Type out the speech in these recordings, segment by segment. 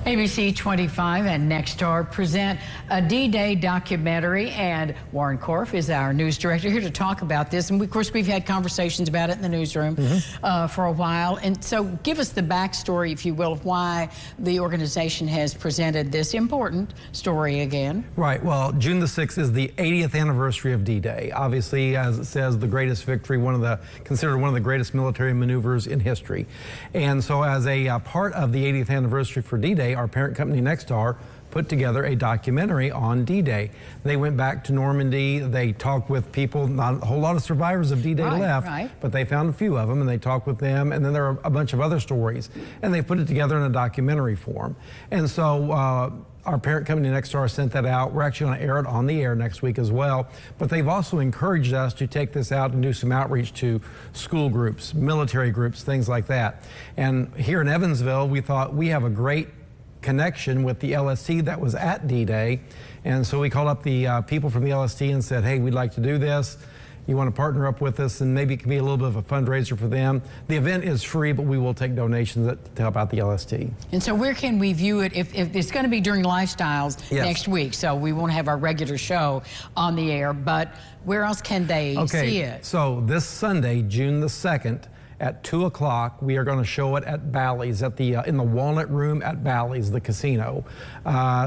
ABC 25 and Nexstar present a D-Day documentary, and Warren Korf is our news director here to talk about this. And of course, we've had conversations about it in the newsroom for a while. And so give us the backstory, if you will, of why the organization has presented this important story again. Right. Well, June the 6th is the 80th anniversary of D-Day. Obviously, as it says, the greatest victory, considered one of the greatest military maneuvers in history. And so as a part of the 80th anniversary for D-Day, our parent company Nexstar put together a documentary on D-Day. They went back to Normandy. They talked with people. Not a whole lot of survivors of D-Day left, but they found a few of them, and they talked with them. And then there are a bunch of other stories, and they put it together in a documentary form. And so our parent company Nexstar sent that out. We're actually going to air it on the air next week as well. But they've also encouraged us to take this out and do some outreach to school groups, military groups, things like that. And here in Evansville, we thought we have a great connection with the LST that was at D-Day. And so we called up the people from the LST and said, hey, we'd like to do this. You want to partner up with us, and maybe it can be a little bit of a fundraiser for them. The event is free, but we will take donations to help out the LST. And so where can we view it? If it's going to be during Lifestyles next week, so we won't have our regular show on the air, but where else can they see it? So this Sunday, June the 2nd, at 2 o'clock, we are going to show it at Bally's, in the Walnut Room at Bally's, the casino.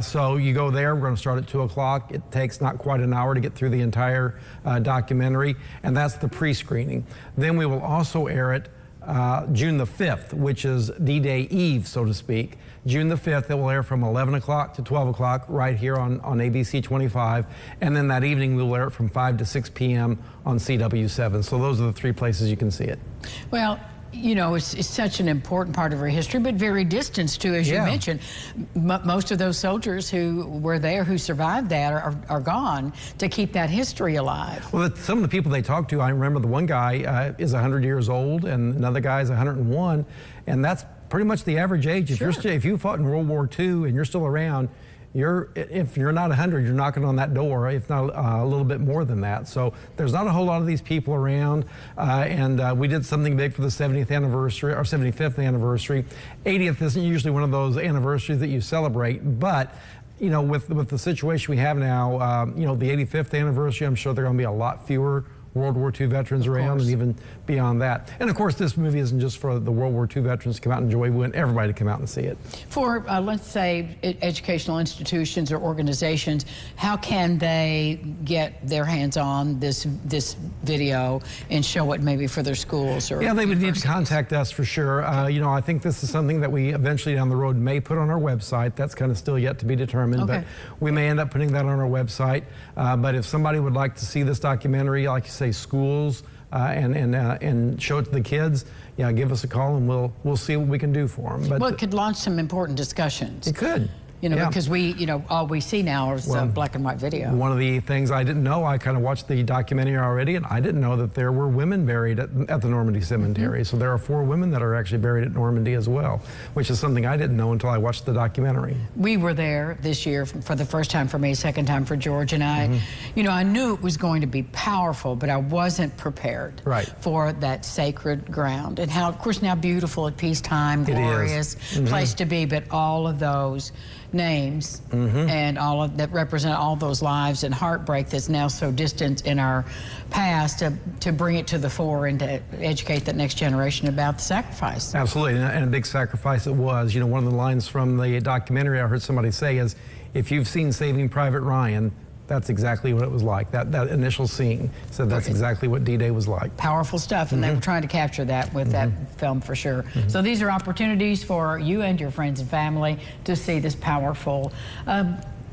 So you go there. We're going to start at 2 o'clock. It takes not quite an hour to get through the entire documentary, and that's the pre-screening. Then we will also air it June the 5th, which is D-Day Eve, so to speak. June the 5th, it will air from 11 o'clock to 12 o'clock right here on ABC 25. And then that evening, we will air it from 5 to 6 p.m. on CW7. So those are the three places you can see it. Well, you know, it's such an important part of our history, but very distant too, as you mentioned. Most of those soldiers who were there, who survived that, are gone to keep that history alive. Well, some of the people they talked to, I remember the one guy is 100 years old, and another guy is 101, and that's pretty much the average age. If you fought in World War II and you're still around, if you're not 100, you're knocking on that door, if not a little bit more than that. So there's not a whole lot of these people around, and we did something big for the 70th anniversary, or 75th anniversary. 80th isn't usually one of those anniversaries that you celebrate, but you know, with the situation we have now, you know, the 85th anniversary, I'm sure there are going to be a lot fewer World War II veterans around, and even beyond that. And of course, this movie isn't just for the World War II veterans to come out and enjoy. We want everybody to come out and see it. For, let's say, educational institutions or organizations, how can they get their hands on this video and show it maybe for their schools? Or they would need to contact us for sure. You know, I think this is something that we eventually down the road may put on our website. That's kind of still yet to be determined, but we may end up putting that on our website. But if somebody would like to see this documentary, like you say, schools, and show it to the kids, give us a call, and we'll see what we can do for them. But well, it could launch some important discussions. It could. You know, because all we see now is black and white video. One of the things I didn't know, I kind of watched the documentary already, and I didn't know that there were women buried at the Normandy Cemetery. So there are 4 women that are actually buried at Normandy as well, which is something I didn't know until I watched the documentary. We were there this year for the first time for me, second time for George, and I knew it was going to be powerful, but I wasn't prepared for that sacred ground, and how, of course, now beautiful at peacetime, glorious place to be, but all of those names and all of that represent all those lives and heartbreak that's now so distant in our past, to bring it to the fore and to educate the next generation about the sacrifice. Absolutely, and a big sacrifice it was. You know, one of the lines from the documentary I heard somebody say is, if you've seen Saving Private Ryan, that's exactly what it was like. That initial scene said that's exactly what D-Day was like. Powerful stuff, and they were trying to capture that with that film for sure. So these are opportunities for you and your friends and family to see this powerful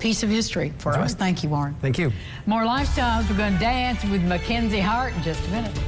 piece of history for us. Thank you, Warren. Thank you. More Lifestyles. We're going to dance with Mackenzie Hart in just a minute.